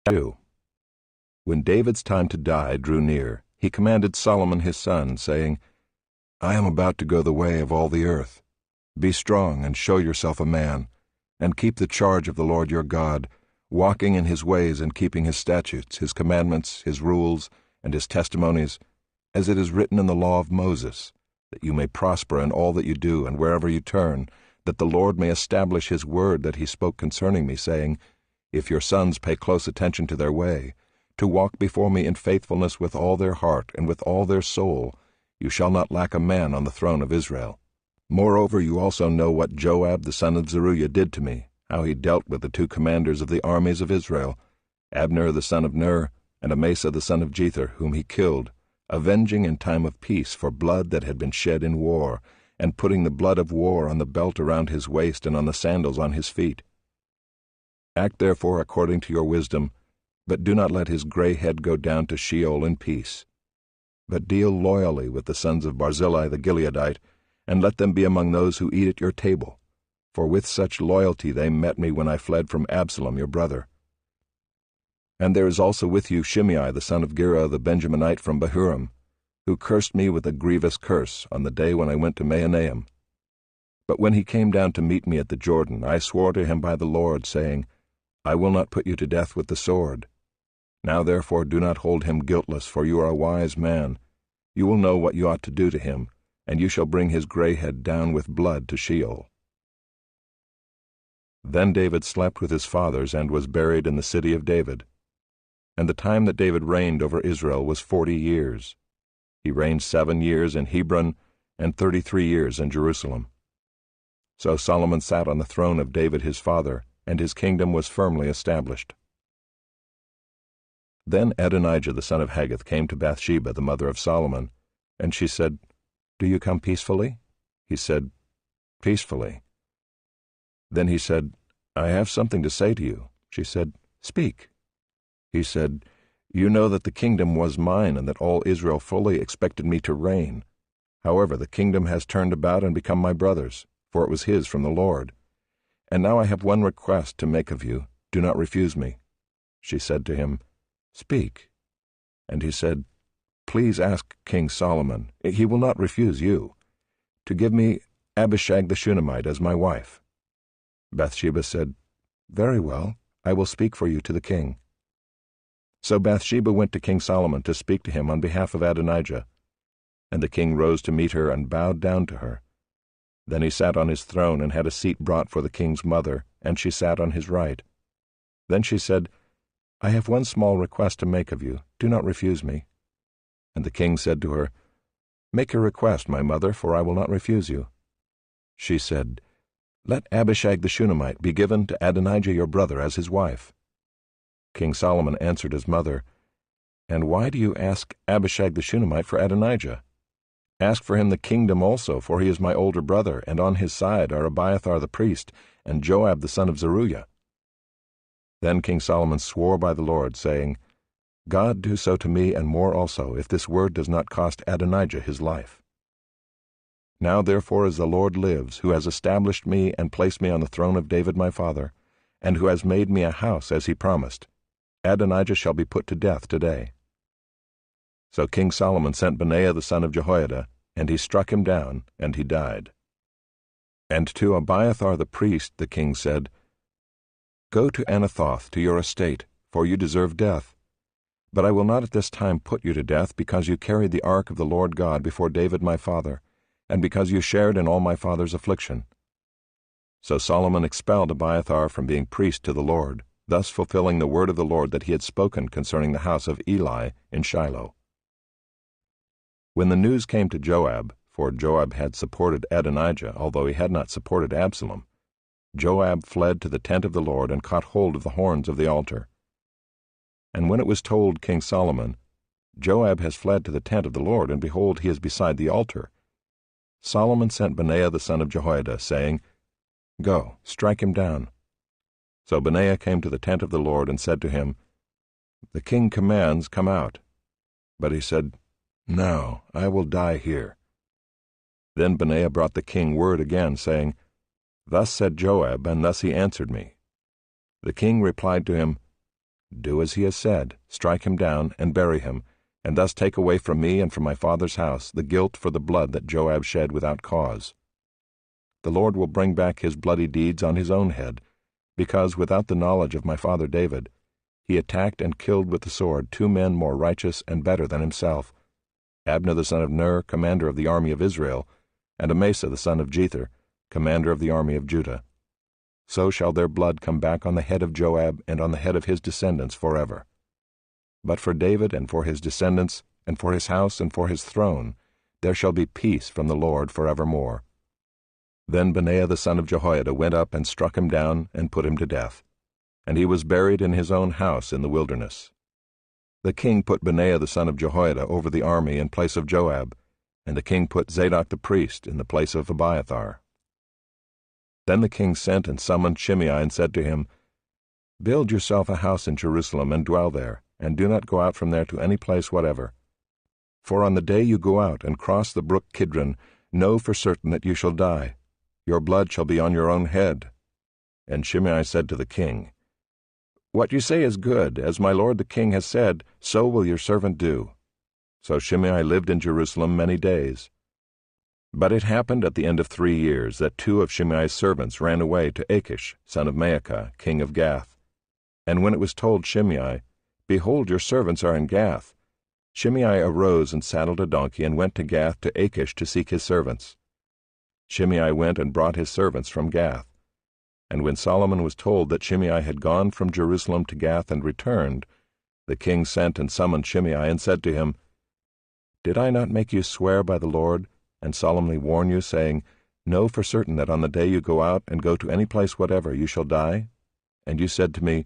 2. When David's time to die drew near, he commanded Solomon his son, saying, I am about to go the way of all the earth. Be strong and show yourself a man, and keep the charge of the Lord your God, walking in his ways and keeping his statutes, his commandments, his rules, and his testimonies, as it is written in the law of Moses, that you may prosper in all that you do and wherever you turn, that the Lord may establish his word that he spoke concerning me, saying, If your sons pay close attention to their way, to walk before me in faithfulness with all their heart and with all their soul, you shall not lack a man on the throne of Israel. Moreover, you also know what Joab the son of Zeruiah did to me, how he dealt with the two commanders of the armies of Israel, Abner the son of Ner, and Amasa the son of Jether, whom he killed, avenging in time of peace for blood that had been shed in war, and putting the blood of war on the belt around his waist and on the sandals on his feet. Act therefore according to your wisdom, but do not let his gray head go down to Sheol in peace. But deal loyally with the sons of Barzillai the Gileadite, and let them be among those who eat at your table, for with such loyalty they met me when I fled from Absalom your brother. And there is also with you Shimei the son of Gera the Benjaminite from Bahurim, who cursed me with a grievous curse on the day when I went to Mahanaim. But when he came down to meet me at the Jordan, I swore to him by the Lord, saying, I will not put you to death with the sword. Now therefore do not hold him guiltless, for you are a wise man. You will know what you ought to do to him, and you shall bring his gray head down with blood to Sheol. Then David slept with his fathers and was buried in the city of David. And the time that David reigned over Israel was 40 years. He reigned 7 years in Hebron and 33 years in Jerusalem. So Solomon sat on the throne of David his father, and his kingdom was firmly established. Then Adonijah the son of Haggith came to Bathsheba the mother of Solomon, and she said, Do you come peacefully? He said, Peacefully. Then he said, I have something to say to you. She said, Speak. He said, You know that the kingdom was mine, and that all Israel fully expected me to reign. However, the kingdom has turned about and become my brother's, for it was his from the Lord. And now I have one request to make of you. Do not refuse me. She said to him, Speak. And he said, Please ask King Solomon, he will not refuse you, to give me Abishag the Shunammite as my wife. Bathsheba said, Very well, I will speak for you to the king. So Bathsheba went to King Solomon to speak to him on behalf of Adonijah. And the king rose to meet her and bowed down to her. Then he sat on his throne and had a seat brought for the king's mother, and she sat on his right. Then she said, I have one small request to make of you. Do not refuse me. And the king said to her, Make your request, my mother, for I will not refuse you. She said, Let Abishag the Shunammite be given to Adonijah your brother as his wife. King Solomon answered his mother, And why do you ask Abishag the Shunammite for Adonijah? Ask for him the kingdom also, for he is my older brother, and on his side are Abiathar the priest, and Joab the son of Zeruiah. Then King Solomon swore by the Lord, saying, God do so to me and more also, if this word does not cost Adonijah his life. Now therefore as the Lord lives, who has established me and placed me on the throne of David my father, and who has made me a house as he promised, Adonijah shall be put to death today. So King Solomon sent Benaiah the son of Jehoiada, and he struck him down, and he died. And to Abiathar the priest the king said, Go to Anathoth, to your estate, for you deserve death. But I will not at this time put you to death, because you carried the ark of the Lord God before David my father, and because you shared in all my father's affliction. So Solomon expelled Abiathar from being priest to the Lord, thus fulfilling the word of the Lord that he had spoken concerning the house of Eli in Shiloh. When the news came to Joab, for Joab had supported Adonijah, although he had not supported Absalom, Joab fled to the tent of the Lord and caught hold of the horns of the altar. And when it was told King Solomon, Joab has fled to the tent of the Lord, and behold, he is beside the altar, Solomon sent Benaiah the son of Jehoiada, saying, Go, strike him down. So Benaiah came to the tent of the Lord and said to him, The king commands, come out. But he said, No, I will die here. Then Benaiah brought the king word again, saying, Thus said Joab, and thus he answered me. The king replied to him, Do as he has said, strike him down, and bury him, and thus take away from me and from my father's house the guilt for the blood that Joab shed without cause. The Lord will bring back his bloody deeds on his own head, because without the knowledge of my father David, he attacked and killed with the sword 2 men more righteous and better than himself, Abner the son of Ner, commander of the army of Israel, and Amasa the son of Jether, commander of the army of Judah. So shall their blood come back on the head of Joab and on the head of his descendants forever. But for David and for his descendants, and for his house and for his throne, there shall be peace from the Lord forevermore. Then Benaiah the son of Jehoiada went up and struck him down and put him to death, and he was buried in his own house in the wilderness. The king put Benaiah the son of Jehoiada over the army in place of Joab, and the king put Zadok the priest in the place of Abiathar. Then the king sent and summoned Shimei and said to him, Build yourself a house in Jerusalem and dwell there, and do not go out from there to any place whatever. For on the day you go out and cross the brook Kidron, know for certain that you shall die. Your blood shall be on your own head. And Shimei said to the king, What you say is good. As my lord the king has said, so will your servant do. So Shimei lived in Jerusalem many days. But it happened at the end of 3 years that 2 of Shimei's servants ran away to Achish, son of Maacah, king of Gath. And when it was told Shimei, Behold, your servants are in Gath, Shimei arose and saddled a donkey and went to Gath to Achish to seek his servants. Shimei went and brought his servants from Gath. And when Solomon was told that Shimei had gone from Jerusalem to Gath and returned, the king sent and summoned Shimei and said to him, Did I not make you swear by the Lord, and solemnly warn you, saying, Know for certain that on the day you go out and go to any place whatever you shall die? And you said to me,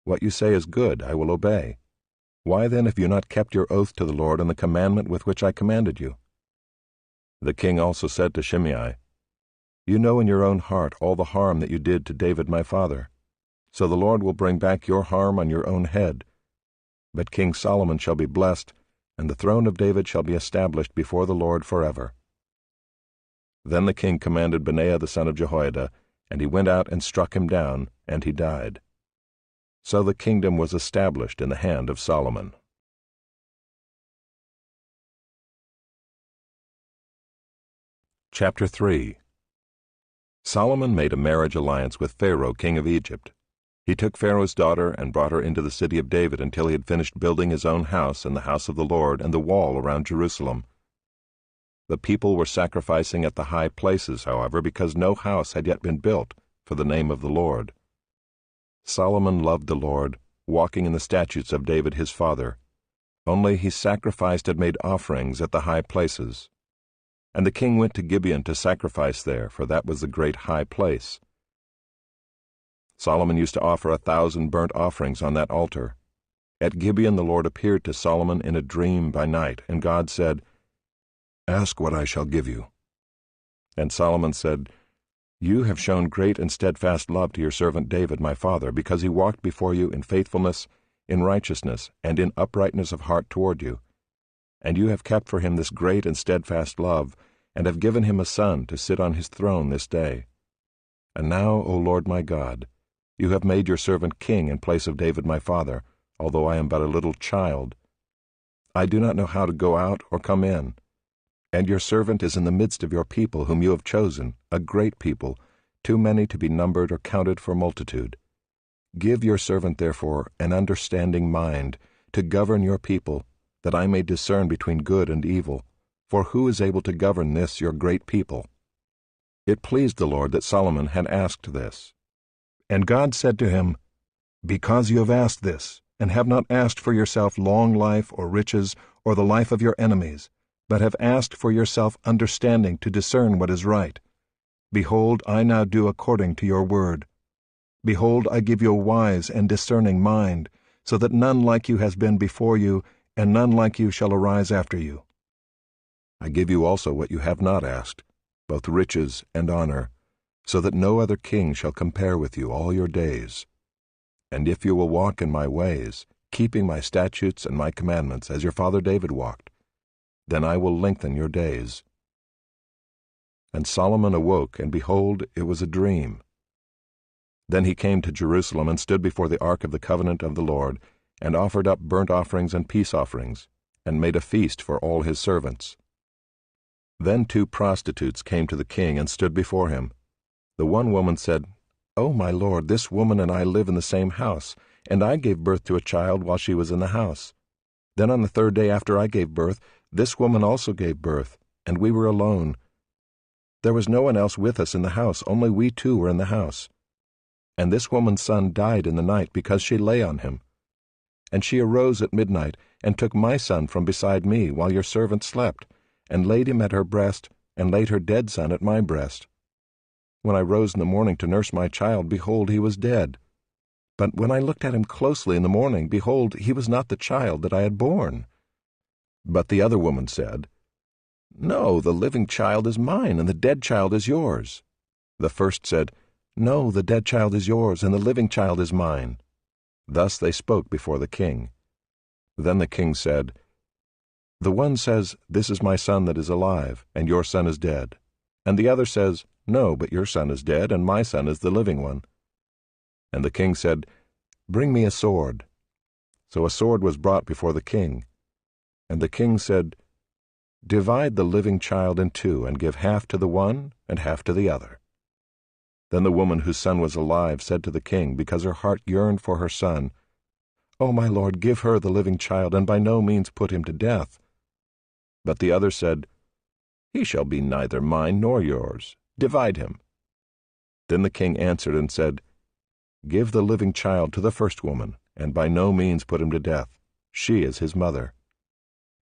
What you say is good, I will obey. Why then have you not kept your oath to the Lord and the commandment with which I commanded you? The king also said to Shimei, You know in your own heart all the harm that you did to David my father. So the Lord will bring back your harm on your own head. But King Solomon shall be blessed, and the throne of David shall be established before the Lord forever. Then the king commanded Benaiah the son of Jehoiada, and he went out and struck him down, and he died. So the kingdom was established in the hand of Solomon. Chapter 3. Solomon made a marriage alliance with Pharaoh, king of Egypt. He took Pharaoh's daughter and brought her into the city of David until he had finished building his own house and the house of the Lord and the wall around Jerusalem. The people were sacrificing at the high places, however, because no house had yet been built for the name of the Lord. Solomon loved the Lord, walking in the statutes of David his father. Only he sacrificed and made offerings at the high places. And the king went to Gibeon to sacrifice there, for that was the great high place. Solomon used to offer 1,000 burnt offerings on that altar. At Gibeon the Lord appeared to Solomon in a dream by night, and God said, Ask what I shall give you. And Solomon said, You have shown great and steadfast love to your servant David my father, because he walked before you in faithfulness, in righteousness, and in uprightness of heart toward you. And you have kept for him this great and steadfast love, and have given him a son to sit on his throne this day. And now, O Lord my God, you have made your servant king in place of David my father, although I am but a little child. I do not know how to go out or come in. And your servant is in the midst of your people whom you have chosen, a great people, too many to be numbered or counted for multitude. Give your servant, therefore, an understanding mind, to govern your people, that I may discern between good and evil. For who is able to govern this your great people? It pleased the Lord that Solomon had asked this. And God said to him, Because you have asked this, and have not asked for yourself long life or riches or the life of your enemies, but have asked for yourself understanding to discern what is right, behold, I now do according to your word. Behold, I give you a wise and discerning mind, so that none like you has been before you, and none like you shall arise after you. I give you also what you have not asked, both riches and honor, so that no other king shall compare with you all your days. And if you will walk in my ways, keeping my statutes and my commandments, as your father David walked, then I will lengthen your days. And Solomon awoke, and behold, it was a dream. Then he came to Jerusalem and stood before the ark of the covenant of the Lord, and offered up burnt offerings and peace offerings, and made a feast for all his servants. Then 2 prostitutes came to the king and stood before him. The one woman said, "O my lord, this woman and I live in the same house, and I gave birth to a child while she was in the house. Then on the 3rd day after I gave birth, this woman also gave birth, and we were alone. There was no one else with us in the house, only we 2 were in the house. And this woman's son died in the night because she lay on him. And she arose at midnight and took my son from beside me while your servant slept, and laid him at her breast, and laid her dead son at my breast. When I rose in the morning to nurse my child, behold, he was dead. But when I looked at him closely in the morning, behold, he was not the child that I had borne." But the other woman said, "No, the living child is mine, and the dead child is yours." The first said, "No, the dead child is yours, and the living child is mine." Thus they spoke before the king. Then the king said, "The one says, 'This is my son that is alive, and your son is dead.' And the other says, 'No, but your son is dead, and my son is the living one.'" And the king said, "Bring me a sword." So a sword was brought before the king. And the king said, "Divide the living child in 2, and give half to the one and half to the other." Then the woman whose son was alive said to the king, because her heart yearned for her son, "O my lord, give her the living child, and by no means put him to death." But the other said, "He shall be neither mine nor yours. Divide him." Then the king answered and said, "Give the living child to the first woman, and by no means put him to death. She is his mother."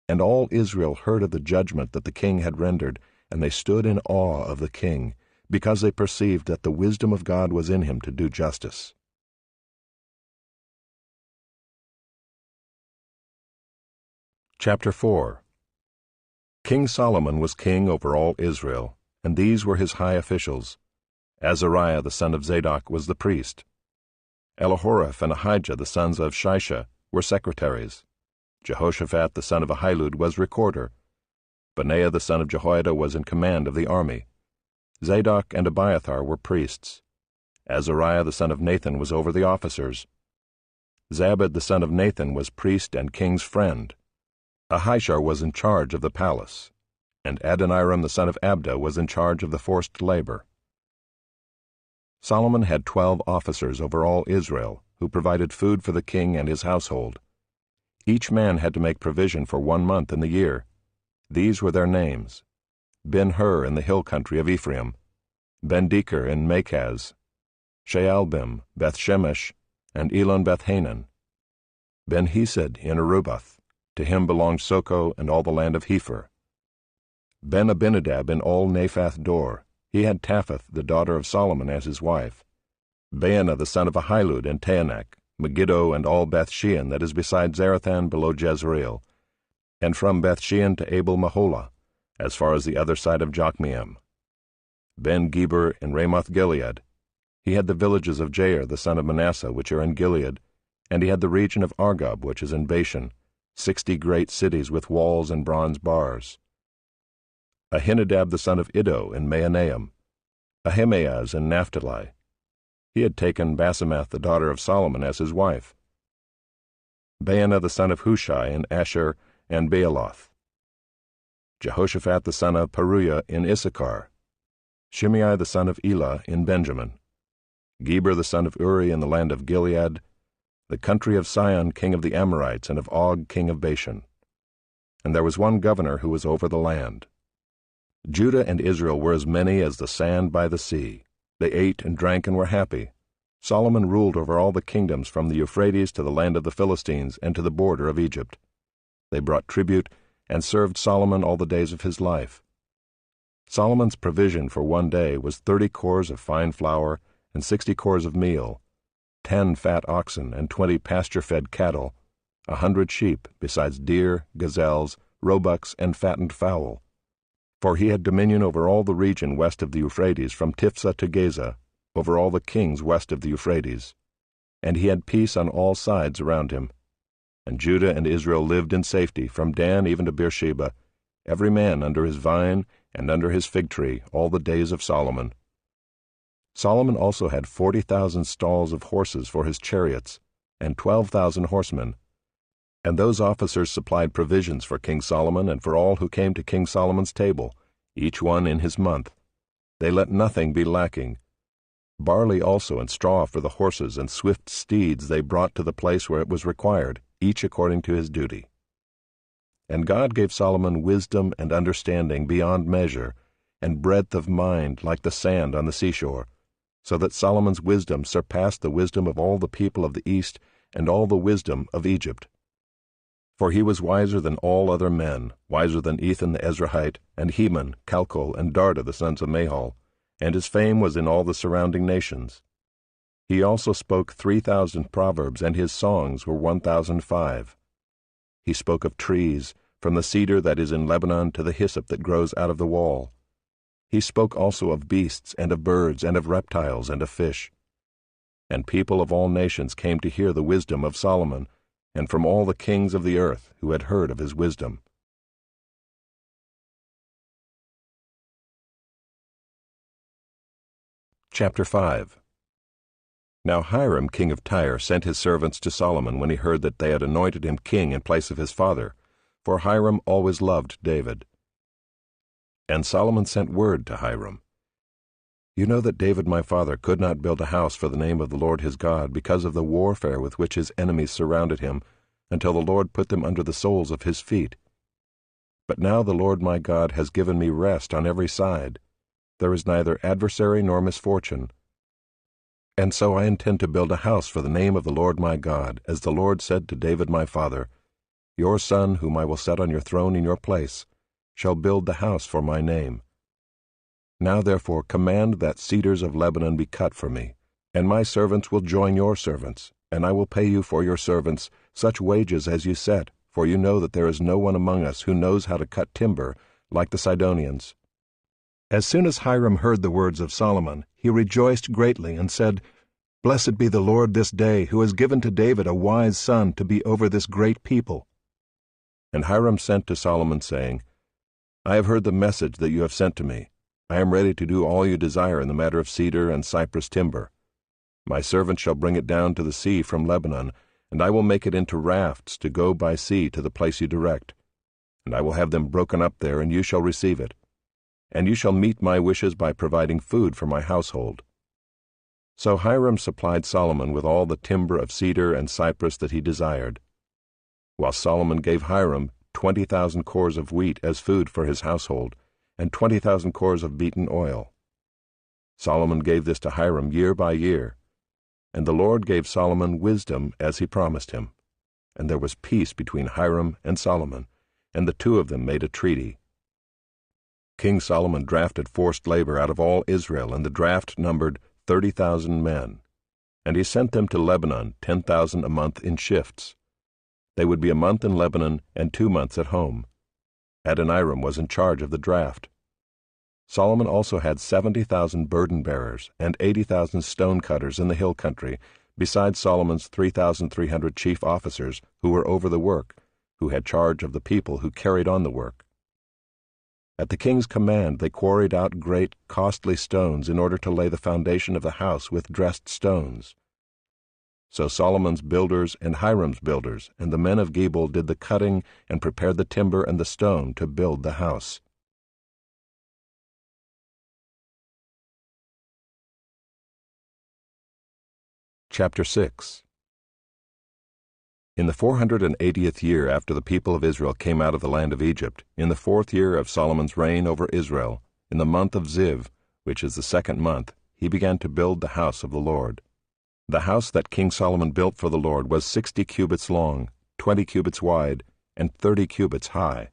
And all Israel heard of the judgment that the king had rendered, and they stood in awe of the king, because they perceived that the wisdom of God was in him to do justice. Chapter 4. King Solomon was king over all Israel, and these were his high officials. Azariah the son of Zadok was the priest. Elihoreph and Ahijah the sons of Shisha were secretaries. Jehoshaphat the son of Ahilud was recorder. Benaiah the son of Jehoiada was in command of the army. Zadok and Abiathar were priests. Azariah the son of Nathan was over the officers. Zabad the son of Nathan was priest and king's friend. Ahishar was in charge of the palace, and Adoniram the son of Abda was in charge of the forced labor. Solomon had 12 officers over all Israel, who provided food for the king and his household. Each man had to make provision for 1 month in the year. These were their names: Ben-Hur in the hill country of Ephraim, Ben-Deker in Makaz, Shaalbim, Beth-Shemesh, and Elon-Beth-Hanan, Ben-Hesed in Arubath. To him belonged Soko and all the land of Hepher. Ben-Abinadab in all Naphath Dor. He had Taphath, the daughter of Solomon, as his wife. Baanah the son of Ahilud in Taanach, Megiddo and all Beth-shean that is beside Zarethan below Jezreel, and from Beth-shean to Abel-Meholah, as far as the other side of Jokmeam. Ben-Geber in Ramoth-Gilead. He had the villages of Jair the son of Manasseh, which are in Gilead, and he had the region of Argob, which is in Bashan, 60 great cities with walls and bronze bars. Ahinadab the son of Iddo in Mahanaim, Ahimaaz in Naphtali. He had taken Basemath the daughter of Solomon as his wife. Baanah the son of Hushai in Asher and Baaloth. Jehoshaphat the son of Paruiah in Issachar. Shimei the son of Elah in Benjamin. Geber the son of Uri in the land of Gilead, the country of Sihon king of the Amorites and of Og king of Bashan. And there was one governor who was over the land. Judah and Israel were as many as the sand by the sea. They ate and drank and were happy. Solomon ruled over all the kingdoms from the Euphrates to the land of the Philistines and to the border of Egypt. They brought tribute and served Solomon all the days of his life. Solomon's provision for 1 day was 30 cors of fine flour and 60 cors of meal, 10 fat oxen and 20 pasture-fed cattle, 100 sheep, besides deer, gazelles, roebucks, and fattened fowl. For he had dominion over all the region west of the Euphrates, from Tiphsah to Gaza, over all the kings west of the Euphrates. And he had peace on all sides around him. And Judah and Israel lived in safety, from Dan even to Beersheba, every man under his vine and under his fig tree, all the days of Solomon. Solomon also had 40,000 stalls of horses for his chariots, and 12,000 horsemen. And those officers supplied provisions for King Solomon and for all who came to King Solomon's table, each one in his month. They let nothing be lacking. Barley also and straw for the horses and swift steeds they brought to the place where it was required, each according to his duty. And God gave Solomon wisdom and understanding beyond measure, and breadth of mind like the sand on the seashore, so that Solomon's wisdom surpassed the wisdom of all the people of the east and all the wisdom of Egypt. For he was wiser than all other men, wiser than Ethan the Ezrahite, and Heman, Calcol, and Darda the sons of Mahol, and his fame was in all the surrounding nations. He also spoke 3,000 proverbs, and his songs were 1,005. He spoke of trees, from the cedar that is in Lebanon to the hyssop that grows out of the wall. He spoke also of beasts, and of birds, and of reptiles, and of fish. And people of all nations came to hear the wisdom of Solomon, and from all the kings of the earth who had heard of his wisdom. Chapter 5. Now Hiram king of Tyre sent his servants to Solomon when he heard that they had anointed him king in place of his father, for Hiram always loved David. And Solomon sent word to Hiram, You know that David my father could not build a house for the name of the Lord his God because of the warfare with which his enemies surrounded him, until the Lord put them under the soles of his feet. But now the Lord my God has given me rest on every side. There is neither adversary nor misfortune. And so I intend to build a house for the name of the Lord my God, as the Lord said to David my father, Your son, whom I will set on your throne in your place, shall build the house for my name. Now therefore command that cedars of Lebanon be cut for me, and my servants will join your servants, and I will pay you for your servants such wages as you set, for you know that there is no one among us who knows how to cut timber, like the Sidonians. As soon as Hiram heard the words of Solomon, he rejoiced greatly and said, Blessed be the Lord this day, who has given to David a wise son to be over this great people. And Hiram sent to Solomon, saying, I have heard the message that you have sent to me. I am ready to do all you desire in the matter of cedar and cypress timber. My servant shall bring it down to the sea from Lebanon, and I will make it into rafts to go by sea to the place you direct. And I will have them broken up there, and you shall receive it. And you shall meet my wishes by providing food for my household. So Hiram supplied Solomon with all the timber of cedar and cypress that he desired, while Solomon gave Hiram 20,000 cores of wheat as food for his household, and 20,000 cores of beaten oil. Solomon gave this to Hiram year by year, and the Lord gave Solomon wisdom as he promised him. And there was peace between Hiram and Solomon, and the two of them made a treaty. King Solomon drafted forced labor out of all Israel, and the draft numbered 30,000 men. And he sent them to Lebanon, 10,000 a month in shifts. They would be a month in Lebanon and 2 months at home. Adoniram was in charge of the draft. Solomon also had 70,000 burden-bearers and 80,000 stone-cutters in the hill country, besides Solomon's 3,300 chief officers who were over the work, who had charge of the people who carried on the work. At the king's command they quarried out great, costly stones in order to lay the foundation of the house with dressed stones. So Solomon's builders and Hiram's builders and the men of Gebal did the cutting and prepared the timber and the stone to build the house. Chapter 6. In the 480th year after the people of Israel came out of the land of Egypt, in the 4th year of Solomon's reign over Israel, in the month of Ziv, which is the 2nd month, he began to build the house of the Lord. The house that King Solomon built for the Lord was 60 cubits long, 20 cubits wide, and 30 cubits high.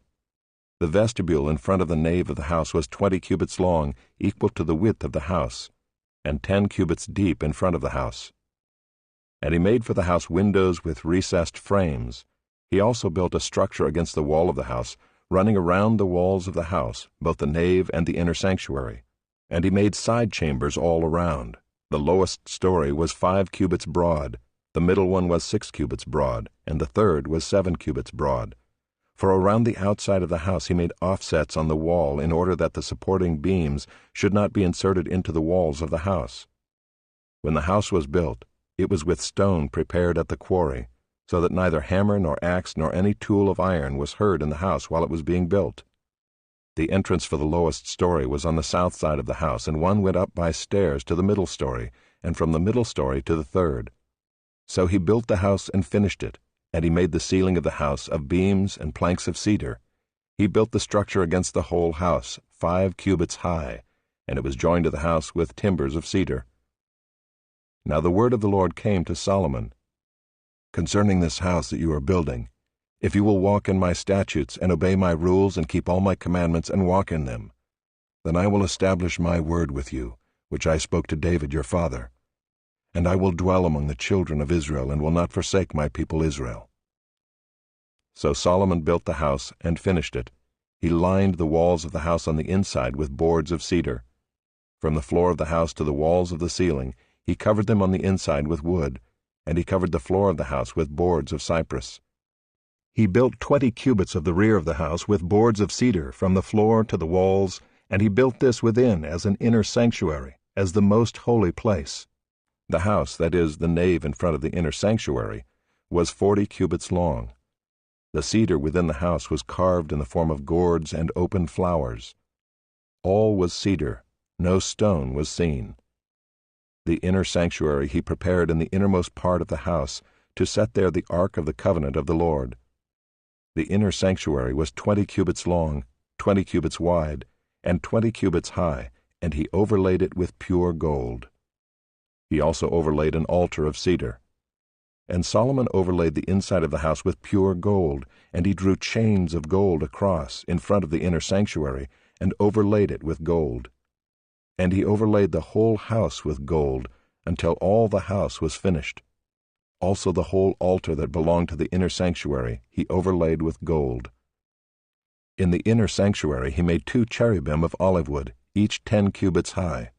The vestibule in front of the nave of the house was 20 cubits long, equal to the width of the house, and 10 cubits deep in front of the house. And he made for the house windows with recessed frames. He also built a structure against the wall of the house, running around the walls of the house, both the nave and the inner sanctuary. And he made side chambers all around. The lowest story was 5 cubits broad, the middle one was 6 cubits broad, and the third was 7 cubits broad. For around the outside of the house he made offsets on the wall in order that the supporting beams should not be inserted into the walls of the house. When the house was built, it was with stone prepared at the quarry, so that neither hammer nor axe nor any tool of iron was heard in the house while it was being built. The entrance for the lowest story was on the south side of the house, and one went up by stairs to the middle story, and from the middle story to the third. So he built the house and finished it, and he made the ceiling of the house of beams and planks of cedar. He built the structure against the whole house, 5 cubits high, and it was joined to the house with timbers of cedar. Now the word of the Lord came to Solomon, "Concerning this house that you are building, if you will walk in my statutes and obey my rules and keep all my commandments and walk in them, then I will establish my word with you, which I spoke to David your father. And I will dwell among the children of Israel and will not forsake my people Israel." So Solomon built the house and finished it. He lined the walls of the house on the inside with boards of cedar. From the floor of the house to the walls of the ceiling, he covered them on the inside with wood, and he covered the floor of the house with boards of cypress. He built 20 cubits of the rear of the house with boards of cedar from the floor to the walls, and he built this within as an inner sanctuary, as the most holy place. The house, that is, the nave in front of the inner sanctuary, was 40 cubits long. The cedar within the house was carved in the form of gourds and open flowers. All was cedar, no stone was seen. The inner sanctuary he prepared in the innermost part of the house, to set there the ark of the covenant of the Lord. The inner sanctuary was 20 cubits long, 20 cubits wide, and 20 cubits high, and he overlaid it with pure gold. He also overlaid an altar of cedar. And Solomon overlaid the inside of the house with pure gold, and he drew chains of gold across in front of the inner sanctuary, and overlaid it with gold. And he overlaid the whole house with gold, until all the house was finished. Also the whole altar that belonged to the inner sanctuary he overlaid with gold. In the inner sanctuary he made 2 cherubim of olive wood, each 10 cubits high.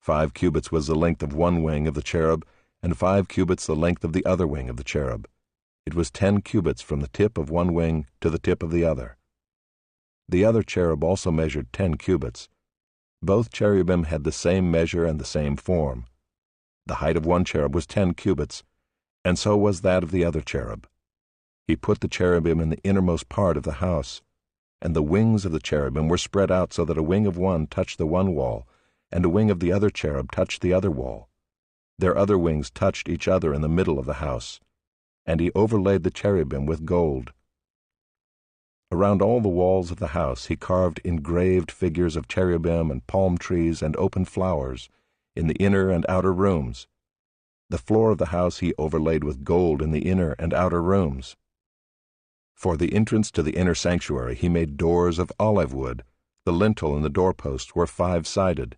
5 cubits was the length of one wing of the cherub, and 5 cubits the length of the other wing of the cherub. It was 10 cubits from the tip of one wing to the tip of the other. The other cherub also measured 10 cubits. Both cherubim had the same measure and the same form. The height of one cherub was 10 cubits, and so was that of the other cherub. He put the cherubim in the innermost part of the house, and the wings of the cherubim were spread out so that a wing of one touched the one wall, and a wing of the other cherub touched the other wall. Their other wings touched each other in the middle of the house, and he overlaid the cherubim with gold. Around all the walls of the house he carved engraved figures of cherubim and palm trees and open flowers in the inner and outer rooms. The floor of the house he overlaid with gold in the inner and outer rooms. For the entrance to the inner sanctuary he made doors of olive wood. The lintel and the doorposts were 5-sided.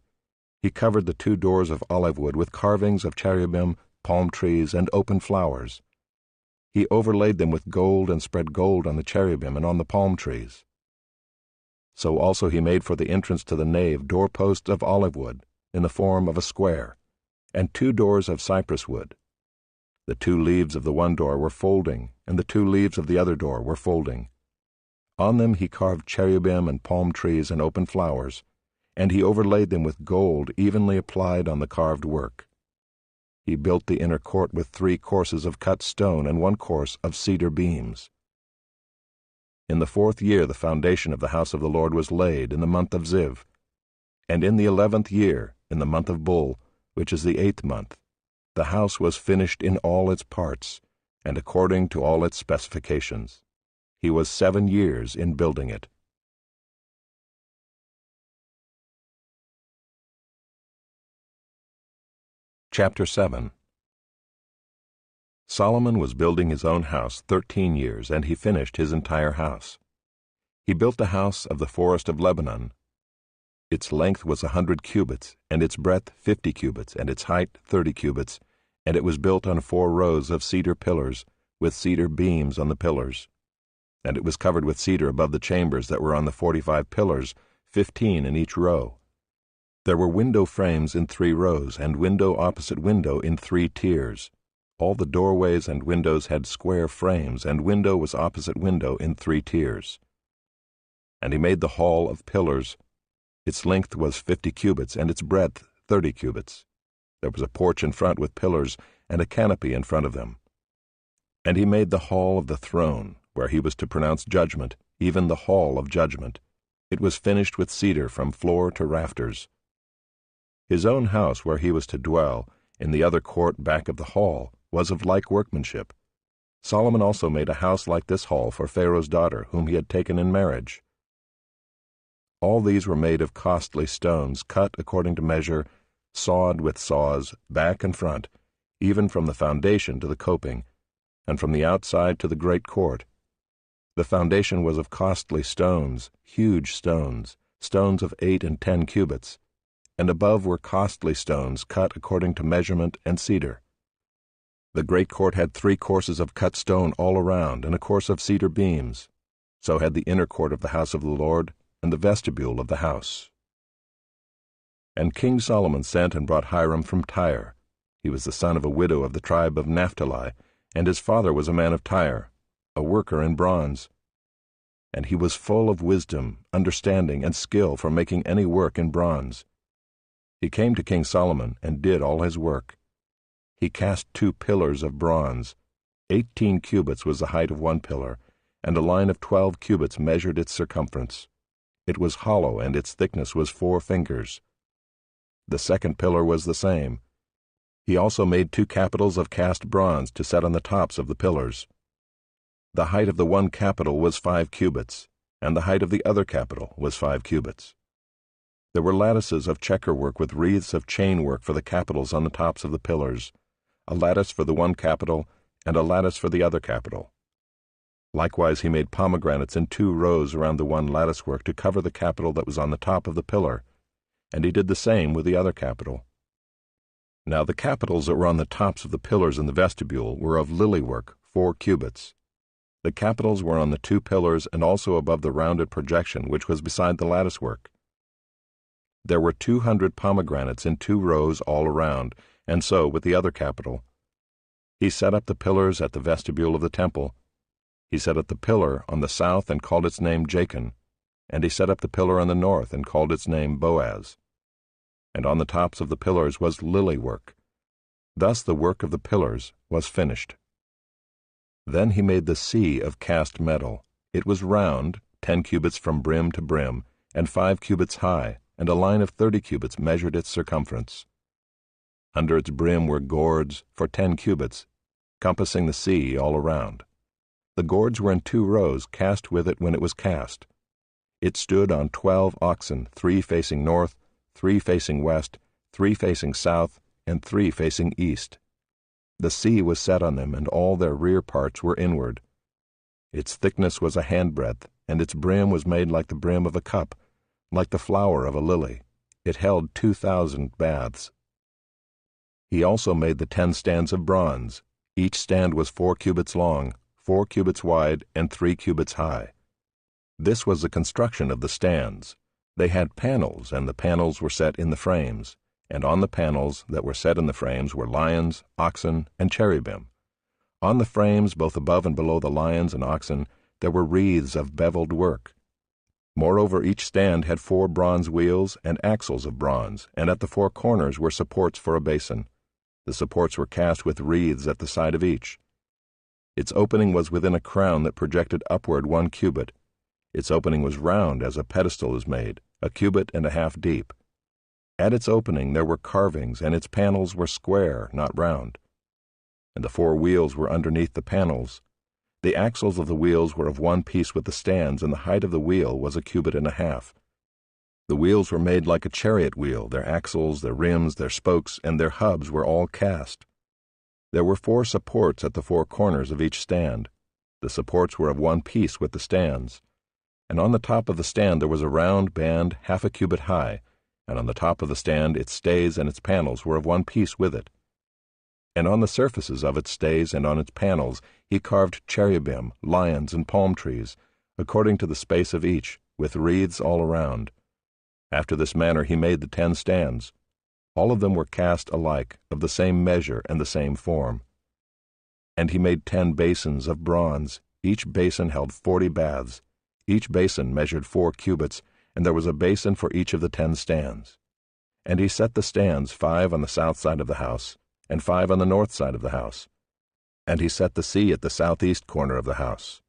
He covered the 2 doors of olive wood with carvings of cherubim, palm trees, and open flowers. He overlaid them with gold and spread gold on the cherubim and on the palm trees. So also he made for the entrance to the nave doorposts of olive wood, in the form of a square, and 2 doors of cypress wood. The 2 leaves of the one door were folding, and the 2 leaves of the other door were folding. On them he carved cherubim and palm trees and open flowers, and he overlaid them with gold evenly applied on the carved work. He built the inner court with 3 courses of cut stone and 1 course of cedar beams. In the 4th year the foundation of the house of the Lord was laid in the month of Ziv, and in the 11th year, in the month of Bul, which is the 8th month, the house was finished in all its parts, and according to all its specifications. He was 7 years in building it. Chapter 7. Solomon was building his own house 13 years, and he finished his entire house. He built the house of the forest of Lebanon. Its length was 100 cubits, and its breadth 50 cubits, and its height 30 cubits, and it was built on 4 rows of cedar pillars, with cedar beams on the pillars. And it was covered with cedar above the chambers that were on the 45 pillars, 15 in each row. There were window frames in 3 rows, and window opposite window in 3 tiers. All the doorways and windows had square frames, and window was opposite window in 3 tiers. And he made the hall of pillars. Its length was 50 cubits, and its breadth 30 cubits. There was a porch in front with pillars, and a canopy in front of them. And he made the hall of the throne, where he was to pronounce judgment, even the hall of judgment. It was finished with cedar from floor to rafters. His own house, where he was to dwell, in the other court back of the hall, was of like workmanship. Solomon also made a house like this hall for Pharaoh's daughter, whom he had taken in marriage. All these were made of costly stones, cut according to measure, sawed with saws, back and front, even from the foundation to the coping, and from the outside to the great court. The foundation was of costly stones, huge stones, stones of 8 and 10 cubits, and above were costly stones cut according to measurement and cedar. The great court had 3 courses of cut stone all around, and a course of cedar beams. So had the inner court of the house of the Lord, and the vestibule of the house. And King Solomon sent and brought Hiram from Tyre. He was the son of a widow of the tribe of Naphtali, and his father was a man of Tyre, a worker in bronze. And he was full of wisdom, understanding, and skill for making any work in bronze. He came to King Solomon and did all his work. He cast 2 pillars of bronze. 18 cubits was the height of one pillar, and a line of 12 cubits measured its circumference. It was hollow, and its thickness was 4 fingers. The second pillar was the same. He also made 2 capitals of cast bronze to set on the tops of the pillars. The height of the one capital was 5 cubits, and the height of the other capital was 5 cubits. There were lattices of checker work with wreaths of chain work for the capitals on the tops of the pillars, a lattice for the one capital, and a lattice for the other capital. Likewise he made pomegranates in 2 rows around the one lattice work to cover the capital that was on the top of the pillar, and he did the same with the other capital. Now the capitals that were on the tops of the pillars in the vestibule were of lily work, 4 cubits. The capitals were on the 2 pillars and also above the rounded projection which was beside the lattice work. There were 200 pomegranates in 2 rows all around, and so with the other capital. He set up the pillars at the vestibule of the temple. He set up the pillar on the south and called its name Jachin, and he set up the pillar on the north and called its name Boaz. And on the tops of the pillars was lily work. Thus the work of the pillars was finished. Then he made the sea of cast metal. It was round, 10 cubits from brim to brim, and 5 cubits high, and a line of 30 cubits measured its circumference. Under its brim were gourds for 10 cubits, compassing the sea all around. The gourds were in 2 rows, cast with it when it was cast. It stood on 12 oxen, 3 facing north, 3 facing west, 3 facing south, and 3 facing east. The sea was set on them, and all their rear parts were inward. Its thickness was a handbreadth, and its brim was made like the brim of a cup, like the flower of a lily. It held 2,000 baths. He also made the 10 stands of bronze. Each stand was 4 cubits long, 4 cubits wide, and 3 cubits high. This was the construction of the stands. They had panels, and the panels were set in the frames, and on the panels that were set in the frames were lions, oxen, and cherubim. On the frames, both above and below the lions and oxen, there were wreaths of beveled work. Moreover, each stand had 4 bronze wheels and axles of bronze, and at the 4 corners were supports for a basin. The supports were cast with wreaths at the side of each. Its opening was within a crown that projected upward 1 cubit. Its opening was round as a pedestal is made, 1.5 cubits deep. At its opening there were carvings, and its panels were square, not round. And the 4 wheels were underneath the panels. The axles of the wheels were of one piece with the stands, and the height of the wheel was 1.5 cubits. The wheels were made like a chariot wheel. Their axles, their rims, their spokes, and their hubs were all cast. There were 4 supports at the 4 corners of each stand. The supports were of one piece with the stands. And on the top of the stand there was a round band 0.5 cubits high, and on the top of the stand its stays and its panels were of one piece with it. And on the surfaces of its stays and on its panels he carved cherubim, lions, and palm trees, according to the space of each, with wreaths all around. After this manner he made the 10 stands. All of them were cast alike, of the same measure and the same form. And he made 10 basins of bronze. Each basin held 40 baths. Each basin measured 4 cubits, and there was a basin for each of the 10 stands. And he set the stands 5 on the south side of the house, and 5 on the north side of the house. And he set the sea at the southeast corner of the house.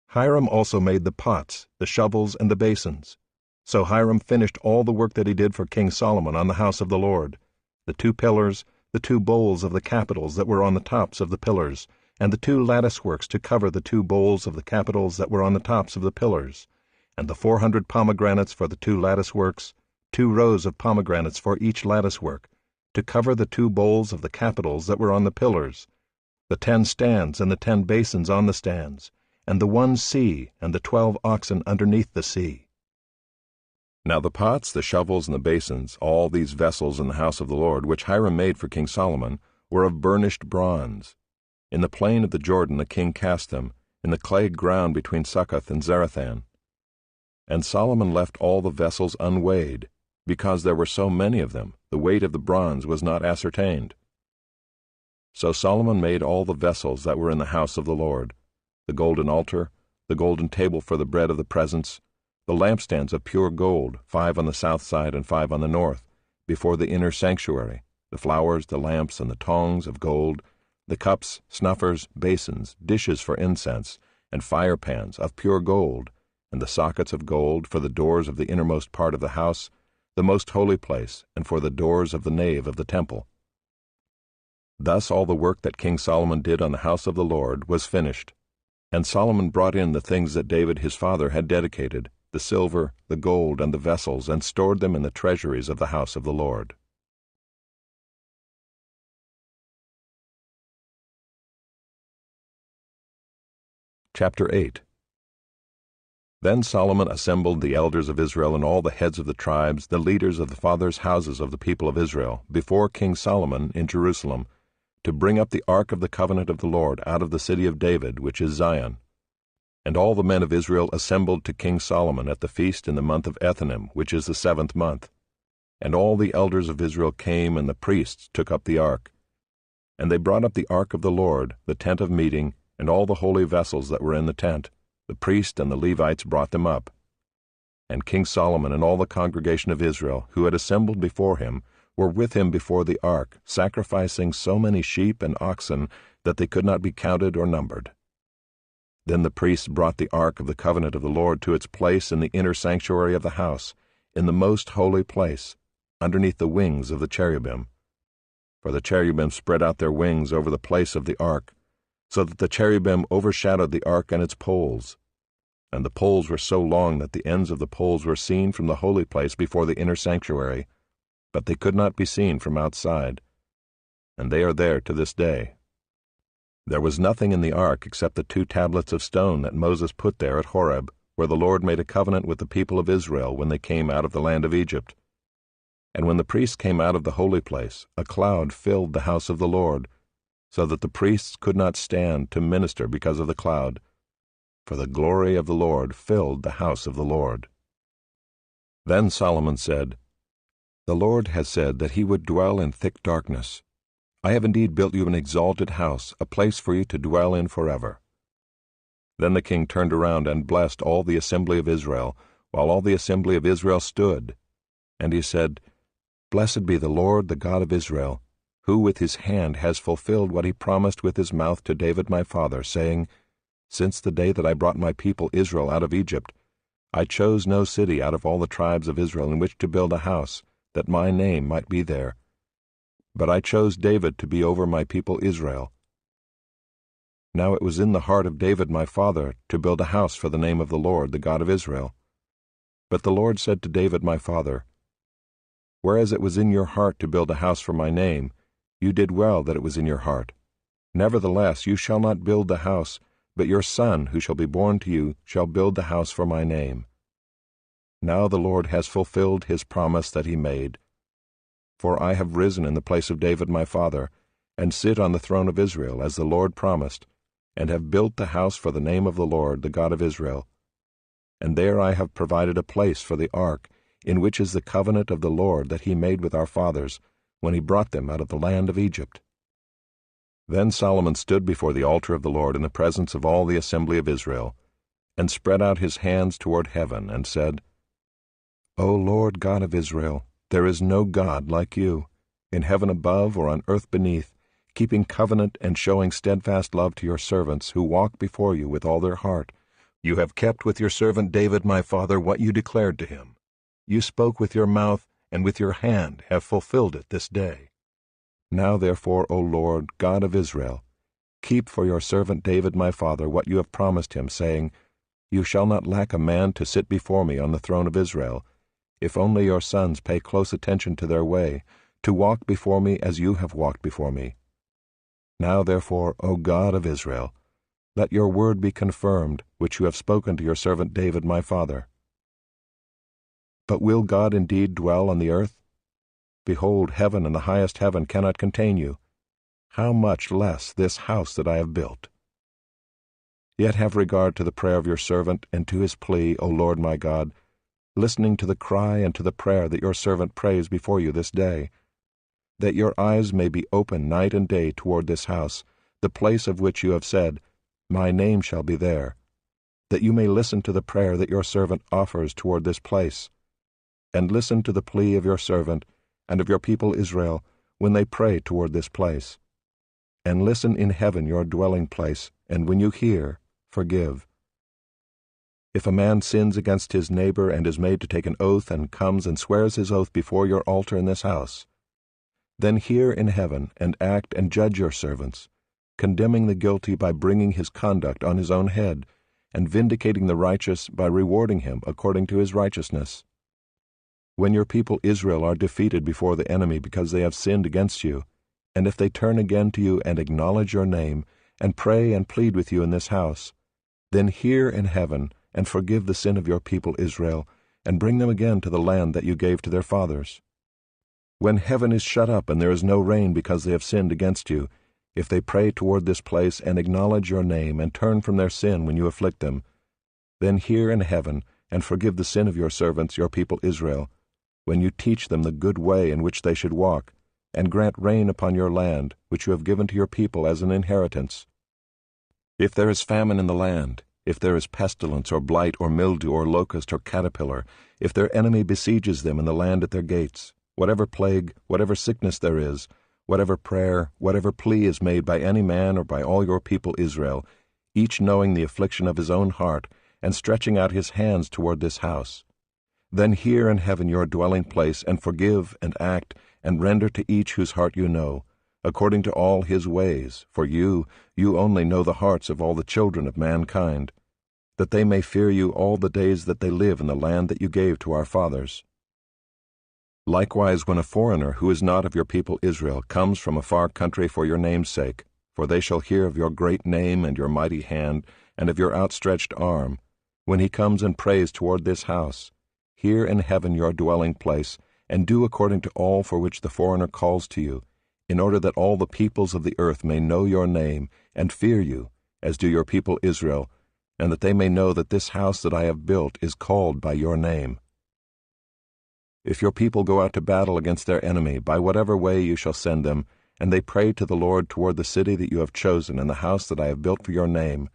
Hiram also made the pots, the shovels, and the basins. So Hiram finished all the work that he did for King Solomon on the house of the Lord, the 2 pillars, the 2 bowls of the capitals that were on the tops of the pillars, and the 2 lattice works to cover the 2 bowls of the capitals that were on the tops of the pillars, and the 400 pomegranates for the 2 lattice works, 2 rows of pomegranates for each lattice work, to cover the 2 bowls of the capitals that were on the pillars, the 10 stands and the 10 basins on the stands, and the 1 sea and the 12 oxen underneath the sea. Now the pots, the shovels, and the basins, all these vessels in the house of the Lord, which Hiram made for King Solomon, were of burnished bronze. In the plain of the Jordan the king cast them, in the clay ground between Succoth and Zarethan. And Solomon left all the vessels unweighed, because there were so many of them, the weight of the bronze was not ascertained. So Solomon made all the vessels that were in the house of the Lord, the golden altar, the golden table for the bread of the presence, the lampstands of pure gold, 5 on the south side and 5 on the north, before the inner sanctuary, the flowers, the lamps, and the tongs of gold, the cups, snuffers, basins, dishes for incense, and fire pans of pure gold, and the sockets of gold for the doors of the innermost part of the house, the most holy place, and for the doors of the nave of the temple. Thus all the work that King Solomon did on the house of the Lord was finished. And Solomon brought in the things that David his father had dedicated, the silver, the gold, and the vessels, and stored them in the treasuries of the house of the Lord. Chapter 8. Then Solomon assembled the elders of Israel and all the heads of the tribes, the leaders of the fathers' houses of the people of Israel, before King Solomon in Jerusalem, to bring up the ark of the covenant of the Lord out of the city of David, which is Zion. And all the men of Israel assembled to King Solomon at the feast in the month of Ethanim, which is the 7th month. And all the elders of Israel came, and the priests took up the ark. And they brought up the ark of the Lord, the tent of meeting, and all the holy vessels that were in the tent. The priest and the Levites brought them up. And King Solomon and all the congregation of Israel, who had assembled before him, were with him before the ark, sacrificing so many sheep and oxen that they could not be counted or numbered. Then the priests brought the ark of the covenant of the Lord to its place in the inner sanctuary of the house, in the most holy place, underneath the wings of the cherubim. For the cherubim spread out their wings over the place of the ark, so that the cherubim overshadowed the ark and its poles. And the poles were so long that the ends of the poles were seen from the holy place before the inner sanctuary, but they could not be seen from outside. And they are there to this day. There was nothing in the ark except the 2 tablets of stone that Moses put there at Horeb, where the Lord made a covenant with the people of Israel when they came out of the land of Egypt. And when the priests came out of the holy place, a cloud filled the house of the Lord, so that the priests could not stand to minister because of the cloud, for the glory of the Lord filled the house of the Lord. Then Solomon said, "The Lord has said that he would dwell in thick darkness. I have indeed built you an exalted house, a place for you to dwell in forever." Then the king turned around and blessed all the assembly of Israel, while all the assembly of Israel stood. And he said, "Blessed be the Lord, the God of Israel, who with his hand has fulfilled what he promised with his mouth to David my father, saying, Since the day that I brought my people Israel out of Egypt, I chose no city out of all the tribes of Israel in which to build a house, that my name might be there. But I chose David to be over my people Israel. Now it was in the heart of David my father to build a house for the name of the Lord, the God of Israel. But the Lord said to David my father, Whereas it was in your heart to build a house for my name, you did well that it was in your heart. Nevertheless you shall not build the house, but your son, who shall be born to you, shall build the house for my name. Now the Lord has fulfilled his promise that he made. For I have risen in the place of David my father, and sit on the throne of Israel, as the Lord promised, and have built the house for the name of the Lord, the God of Israel. And there I have provided a place for the ark, in which is the covenant of the Lord that he made with our fathers, when he brought them out of the land of Egypt. Then Solomon stood before the altar of the Lord in the presence of all the assembly of Israel, and spread out his hands toward heaven, and said, O Lord God of Israel, There is no God like you, in heaven above or on earth beneath, keeping covenant and showing steadfast love to your servants who walk before you with all their heart. You have kept with your servant David my father what you declared to him. You spoke with your mouth, and with your hand have fulfilled it this day. Now therefore, O Lord, God of Israel, keep for your servant David my father what you have promised him, saying, You shall not lack a man to sit before me on the throne of Israel, if only your sons pay close attention to their way, to walk before me as you have walked before me. Now therefore, O God of Israel, let your word be confirmed, which you have spoken to your servant David my father. But will God indeed dwell on the earth? Behold, heaven and the highest heaven cannot contain you. How much less this house that I have built? Yet have regard to the prayer of your servant and to his plea, O Lord my God, listening to the cry and to the prayer that your servant prays before you this day, that your eyes may be open night and day toward this house, the place of which you have said, My name shall be there, that you may listen to the prayer that your servant offers toward this place, and listen to the plea of your servant and of your people Israel when they pray toward this place. And listen in heaven your dwelling place, and when you hear, forgive. If a man sins against his neighbor and is made to take an oath and comes and swears his oath before your altar in this house, then hear in heaven and act and judge your servants, condemning the guilty by bringing his conduct on his own head, and vindicating the righteous by rewarding him according to his righteousness. When your people Israel are defeated before the enemy because they have sinned against you, and if they turn again to you and acknowledge your name, and pray and plead with you in this house, then hear in heaven and forgive the sin of your people Israel, and bring them again to the land that you gave to their fathers. When heaven is shut up and there is no rain because they have sinned against you, if they pray toward this place and acknowledge your name and turn from their sin when you afflict them, then hear in heaven and forgive the sin of your servants, your people Israel, when you teach them the good way in which they should walk, and grant rain upon your land, which you have given to your people as an inheritance. If there is famine in the land, if there is pestilence or blight or mildew or locust or caterpillar, if their enemy besieges them in the land at their gates, whatever plague, whatever sickness there is, whatever prayer, whatever plea is made by any man or by all your people Israel, each knowing the affliction of his own heart, and stretching out his hands toward this house, then hear in heaven your dwelling place, and forgive and act, and render to each whose heart you know, according to all his ways, for you only know the hearts of all the children of mankind, that they may fear you all the days that they live in the land that you gave to our fathers. Likewise, when a foreigner who is not of your people Israel comes from a far country for your name's sake, for they shall hear of your great name and your mighty hand, and of your outstretched arm, when he comes and prays toward this house, hear in heaven your dwelling place, and do according to all for which the foreigner calls to you, in order that all the peoples of the earth may know your name, and fear you, as do your people Israel, and that they may know that this house that I have built is called by your name. If your people go out to battle against their enemy, by whatever way you shall send them, and they pray to the Lord toward the city that you have chosen and the house that I have built for your name,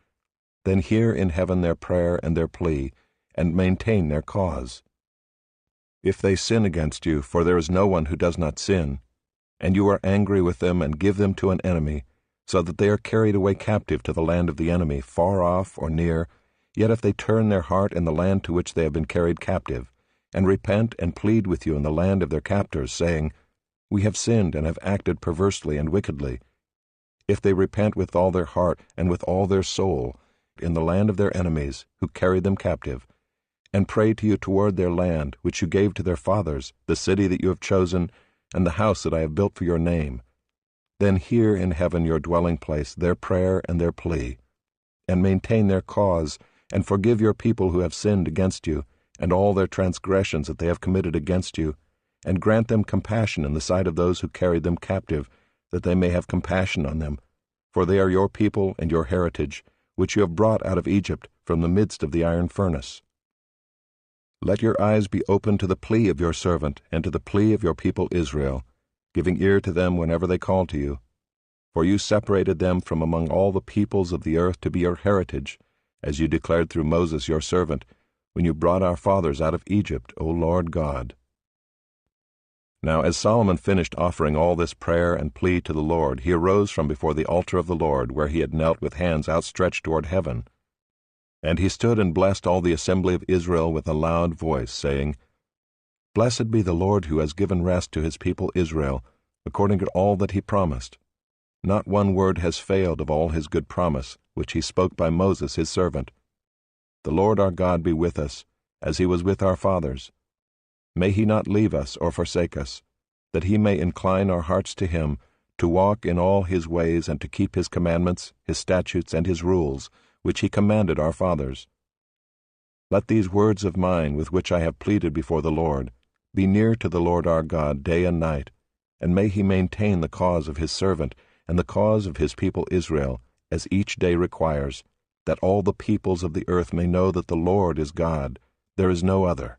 then hear in heaven their prayer and their plea, and maintain their cause. If they sin against you, for there is no one who does not sin, and you are angry with them and give them to an enemy, so that they are carried away captive to the land of the enemy, far off or near, yet if they turn their heart in the land to which they have been carried captive, and repent and plead with you in the land of their captors, saying, We have sinned and have acted perversely and wickedly, if they repent with all their heart and with all their soul in the land of their enemies, who carried them captive, and pray to you toward their land, which you gave to their fathers, the city that you have chosen, and the house that I have built for your name, then hear in heaven your dwelling place their prayer and their plea, and maintain their cause, and forgive your people who have sinned against you, and all their transgressions that they have committed against you, and grant them compassion in the sight of those who carried them captive, that they may have compassion on them, for they are your people and your heritage, which you have brought out of Egypt from the midst of the iron furnace. Let your eyes be open to the plea of your servant and to the plea of your people Israel, giving ear to them whenever they call to you. For you separated them from among all the peoples of the earth to be your heritage, as you declared through Moses your servant, when you brought our fathers out of Egypt, O Lord God. Now as Solomon finished offering all this prayer and plea to the Lord, he arose from before the altar of the Lord, where he had knelt with hands outstretched toward heaven. And he stood and blessed all the assembly of Israel with a loud voice, saying, Blessed be the Lord, who has given rest to his people Israel, according to all that he promised. Not one word has failed of all his good promise, which he spoke by Moses his servant. The Lord our God be with us, as he was with our fathers. May he not leave us or forsake us, that he may incline our hearts to him, to walk in all his ways and to keep his commandments, his statutes, and his rules, which he commanded our fathers. Let these words of mine, with which I have pleaded before the Lord, be near to the Lord our God day and night, and may he maintain the cause of his servant and the cause of his people Israel, as each day requires, that all the peoples of the earth may know that the Lord is God, there is no other.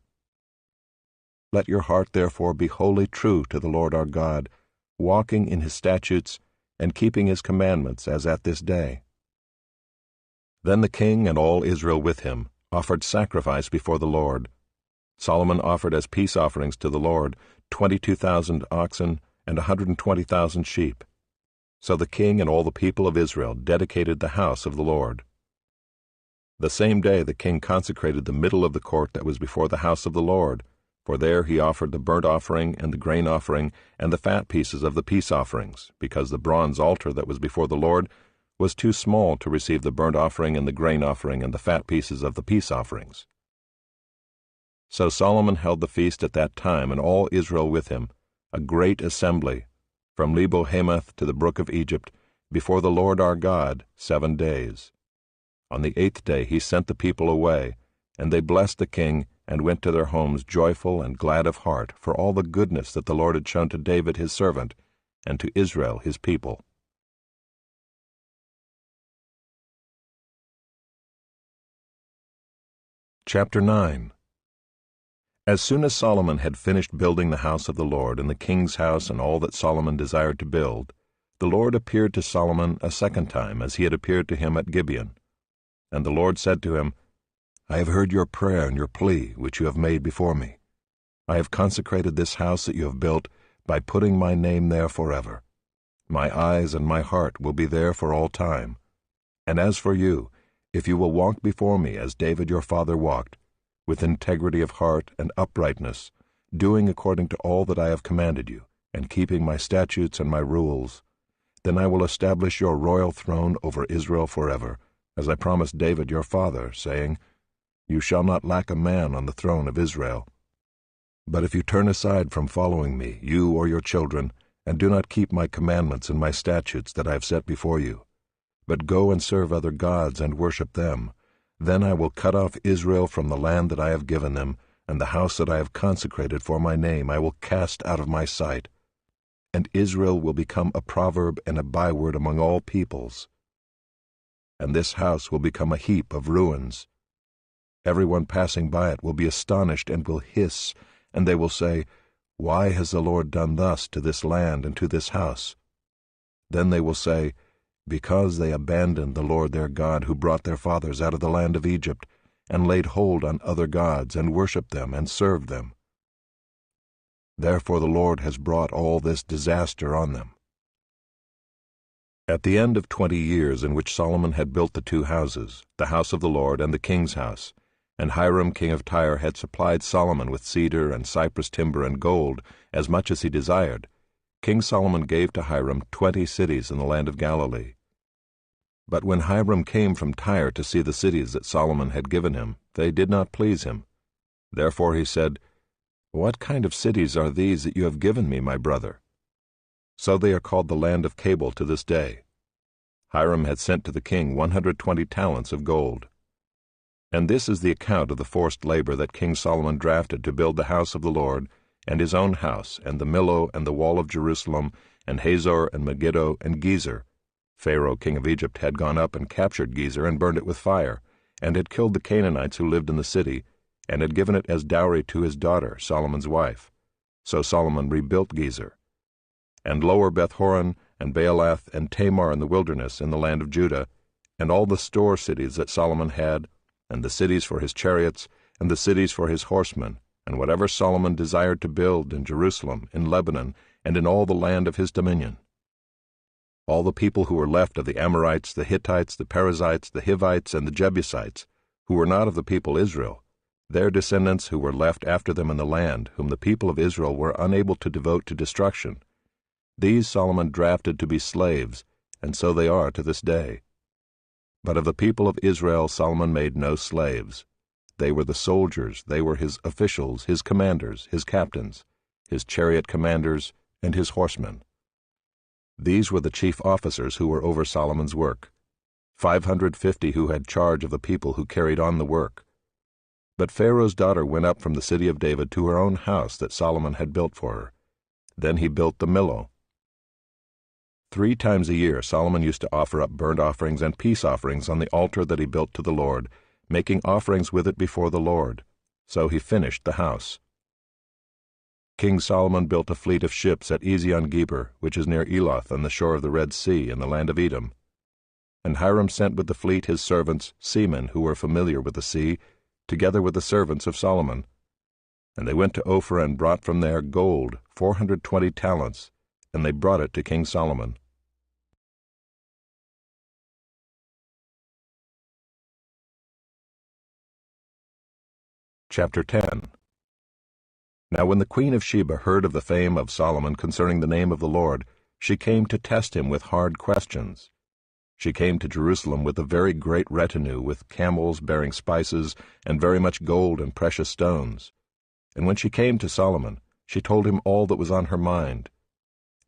Let your heart therefore be wholly true to the Lord our God, walking in his statutes and keeping his commandments as at this day. Then the king and all Israel with him offered sacrifice before the Lord. Solomon offered as peace offerings to the Lord 22,000 oxen and 120,000 sheep. So the king and all the people of Israel dedicated the house of the Lord. The same day the king consecrated the middle of the court that was before the house of the Lord, for there he offered the burnt offering and the grain offering and the fat pieces of the peace offerings, because the bronze altar that was before the Lord was too small to receive the burnt offering and the grain offering and the fat pieces of the peace offerings. So Solomon held the feast at that time, and all Israel with him, a great assembly, from Lebo-Hamath to the brook of Egypt, before the Lord our God 7 days. On the 8th day he sent the people away, and they blessed the king, and went to their homes joyful and glad of heart for all the goodness that the Lord had shown to David his servant, and to Israel his people. Chapter 9. As soon as Solomon had finished building the house of the Lord, and the king's house, and all that Solomon desired to build, the Lord appeared to Solomon a second time, as he had appeared to him at Gibeon. And the Lord said to him, I have heard your prayer and your plea, which you have made before me. I have consecrated this house that you have built by putting my name there forever. My eyes and my heart will be there for all time. And as for you, if you will walk before me as David your father walked, with integrity of heart and uprightness, doing according to all that I have commanded you, and keeping my statutes and my rules, then I will establish your royal throne over Israel forever, as I promised David your father, saying, You shall not lack a man on the throne of Israel. But if you turn aside from following me, you or your children, and do not keep my commandments and my statutes that I have set before you, but go and serve other gods and worship them, then I will cut off Israel from the land that I have given them, and the house that I have consecrated for my name I will cast out of my sight. And Israel will become a proverb and a byword among all peoples. And this house will become a heap of ruins. Everyone passing by it will be astonished and will hiss, and they will say, Why has the Lord done thus to this land and to this house? Then they will say, Because they abandoned the Lord their God, who brought their fathers out of the land of Egypt, and laid hold on other gods, and worshipped them, and served them. Therefore the Lord has brought all this disaster on them. At the end of 20 years in which Solomon had built the 2 houses, the house of the Lord and the king's house, and Hiram king of Tyre had supplied Solomon with cedar and cypress timber and gold, as much as he desired, King Solomon gave to Hiram 20 cities in the land of Galilee. But when Hiram came from Tyre to see the cities that Solomon had given him, they did not please him. Therefore he said, What kind of cities are these that you have given me, my brother? So they are called the land of Cabul to this day. Hiram had sent to the king 120 talents of gold. And this is the account of the forced labor that King Solomon drafted to build the house of the Lord, and his own house, and the Millo, and the wall of Jerusalem, and Hazor, and Megiddo, and Gezer. Pharaoh king of Egypt had gone up and captured Gezer and burned it with fire, and had killed the Canaanites who lived in the city, and had given it as dowry to his daughter, Solomon's wife. So Solomon rebuilt Gezer. And Lower Beth-horon, and Baalath, and Tamar in the wilderness in the land of Judah, and all the store cities that Solomon had, and the cities for his chariots, and the cities for his horsemen, and whatever Solomon desired to build in Jerusalem, in Lebanon, and in all the land of his dominion. All the people who were left of the Amorites, the Hittites, the Perizzites, the Hivites, and the Jebusites, who were not of the people Israel, their descendants who were left after them in the land, whom the people of Israel were unable to devote to destruction, these Solomon drafted to be slaves, and so they are to this day. But of the people of Israel Solomon made no slaves. They were the soldiers, they were his officials, his commanders, his captains, his chariot commanders, and his horsemen. These were the chief officers who were over Solomon's work, 550 who had charge of the people who carried on the work. But Pharaoh's daughter went up from the city of David to her own house that Solomon had built for her. Then he built the Millo. 3 times a year Solomon used to offer up burnt offerings and peace offerings on the altar that he built to the Lord, making offerings with it before the Lord. So he finished the house. King Solomon built a fleet of ships at Ezion-Geber, which is near Eloth on the shore of the Red Sea in the land of Edom. And Hiram sent with the fleet his servants, seamen who were familiar with the sea, together with the servants of Solomon. And they went to Ophir and brought from there gold, 420 talents, and they brought it to King Solomon. Chapter 10. Now when the queen of Sheba heard of the fame of Solomon concerning the name of the Lord, she came to test him with hard questions. She came to Jerusalem with a very great retinue, with camels bearing spices, and very much gold and precious stones. And when she came to Solomon, she told him all that was on her mind.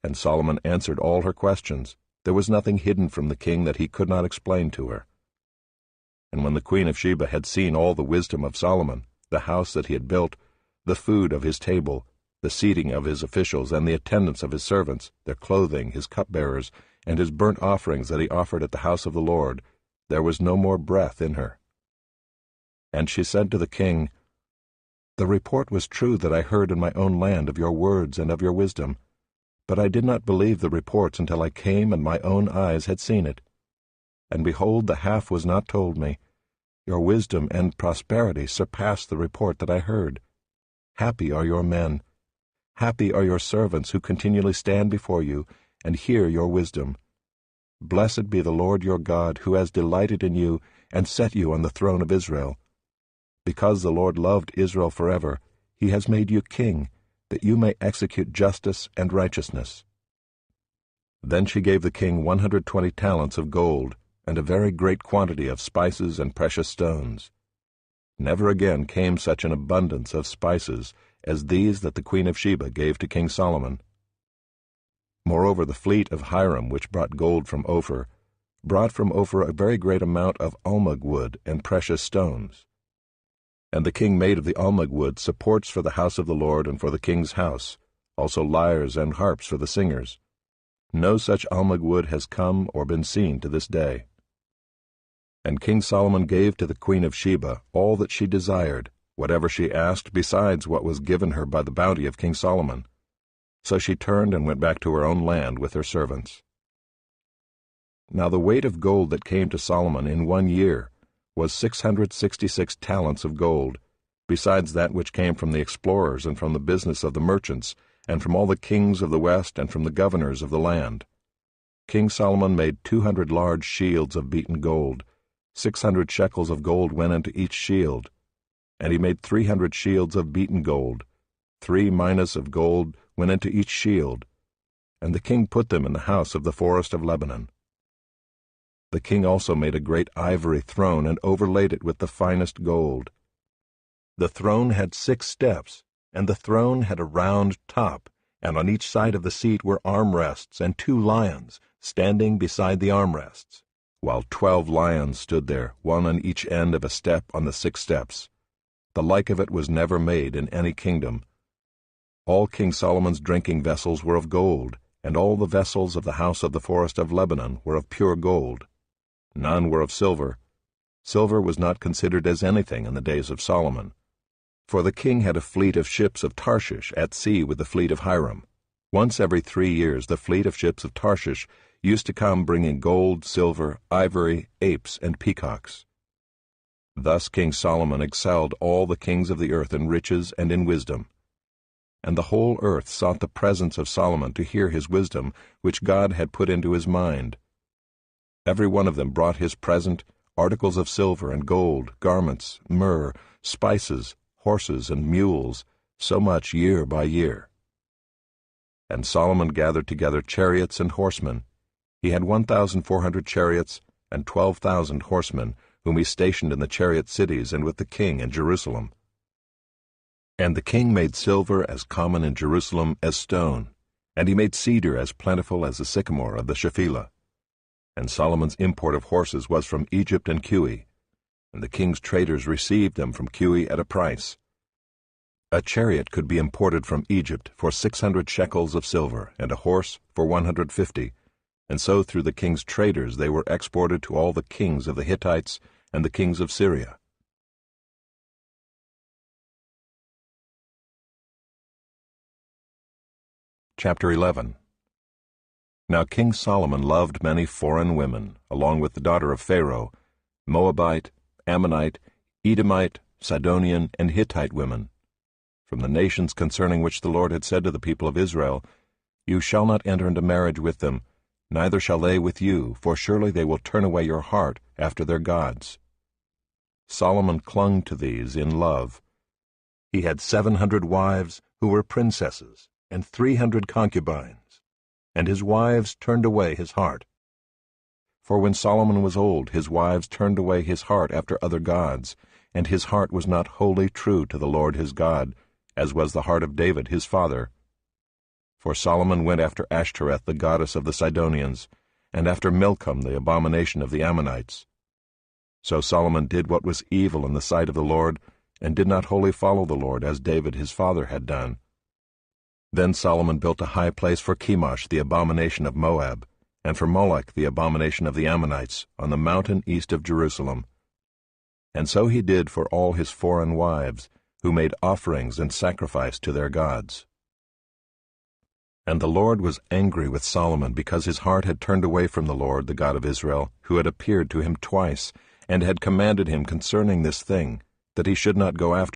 And Solomon answered all her questions. There was nothing hidden from the king that he could not explain to her. And when the queen of Sheba had seen all the wisdom of Solomon, the house that he had built, the food of his table, the seating of his officials, and the attendance of his servants, their clothing, his cupbearers, and his burnt offerings that he offered at the house of the Lord, there was no more breath in her. And she said to the king, "The report was true that I heard in my own land of your words and of your wisdom, but I did not believe the reports until I came and my own eyes had seen it. And behold, the half was not told me. Your wisdom and prosperity surpassed the report that I heard. Happy are your men. Happy are your servants who continually stand before you and hear your wisdom. Blessed be the Lord your God, who has delighted in you and set you on the throne of Israel. Because the Lord loved Israel forever, he has made you king, that you may execute justice and righteousness." Then she gave the king 120 talents of gold, and a very great quantity of spices and precious stones. Never again came such an abundance of spices as these that the queen of Sheba gave to King Solomon. Moreover, the fleet of Hiram, which brought gold from Ophir, brought from Ophir a very great amount of almug wood and precious stones. And the king made of the almug wood supports for the house of the Lord and for the king's house, also lyres and harps for the singers. No such almug wood has come or been seen to this day. And King Solomon gave to the queen of Sheba all that she desired, whatever she asked, besides what was given her by the bounty of King Solomon. So she turned and went back to her own land with her servants. Now the weight of gold that came to Solomon in 1 year was 666 talents of gold, besides that which came from the explorers and from the business of the merchants, and from all the kings of the west and from the governors of the land. King Solomon made 200 large shields of beaten gold. 600 shekels of gold went into each shield. And he made 300 shields of beaten gold. 3 minas of gold went into each shield. And the king put them in the house of the forest of Lebanon. The king also made a great ivory throne and overlaid it with the finest gold. The throne had 6 steps, and the throne had a round top, and on each side of the seat were armrests and 2 lions standing beside the armrests, while 12 lions stood there, one on each end of a step on the 6 steps. The like of it was never made in any kingdom. All King Solomon's drinking vessels were of gold, and all the vessels of the house of the forest of Lebanon were of pure gold. None were of silver. Silver was not considered as anything in the days of Solomon. For the king had a fleet of ships of Tarshish at sea with the fleet of Hiram. Once every 3 years the fleet of ships of Tarshish used to come bringing gold, silver, ivory, apes, and peacocks. Thus King Solomon excelled all the kings of the earth in riches and in wisdom. And the whole earth sought the presence of Solomon to hear his wisdom, which God had put into his mind. Every one of them brought his present, articles of silver and gold, garments, myrrh, spices, horses, and mules, so much year by year. And Solomon gathered together chariots and horsemen. He had 1,400 chariots and 12,000 horsemen, whom he stationed in the chariot cities and with the king in Jerusalem. And the king made silver as common in Jerusalem as stone, and he made cedar as plentiful as the sycamore of the Shephelah. And Solomon's import of horses was from Egypt and Cui, and the king's traders received them from Cui at a price. A chariot could be imported from Egypt for 600 shekels of silver, and a horse for 150, and so through the king's traders they were exported to all the kings of the Hittites and the kings of Syria. Chapter 11. Now King Solomon loved many foreign women, along with the daughter of Pharaoh, Moabite, Ammonite, Edomite, Sidonian, and Hittite women, from the nations concerning which the Lord had said to the people of Israel, "You shall not enter into marriage with them, neither shall they with you, for surely they will turn away your heart after their gods." Solomon clung to these in love. He had 700 wives who were princesses, and 300 concubines, and his wives turned away his heart. For when Solomon was old, his wives turned away his heart after other gods, and his heart was not wholly true to the Lord his God, as was the heart of David his father. For Solomon went after Ashtoreth, the goddess of the Sidonians, and after Milcom, the abomination of the Ammonites. So Solomon did what was evil in the sight of the Lord, and did not wholly follow the Lord, as David his father had done. Then Solomon built a high place for Chemosh, the abomination of Moab, and for Molech, the abomination of the Ammonites, on the mountain east of Jerusalem. And so he did for all his foreign wives, who made offerings and sacrifice to their gods. And the Lord was angry with Solomon, because his heart had turned away from the Lord, the God of Israel, who had appeared to him twice, and had commanded him concerning this thing, that he should not go after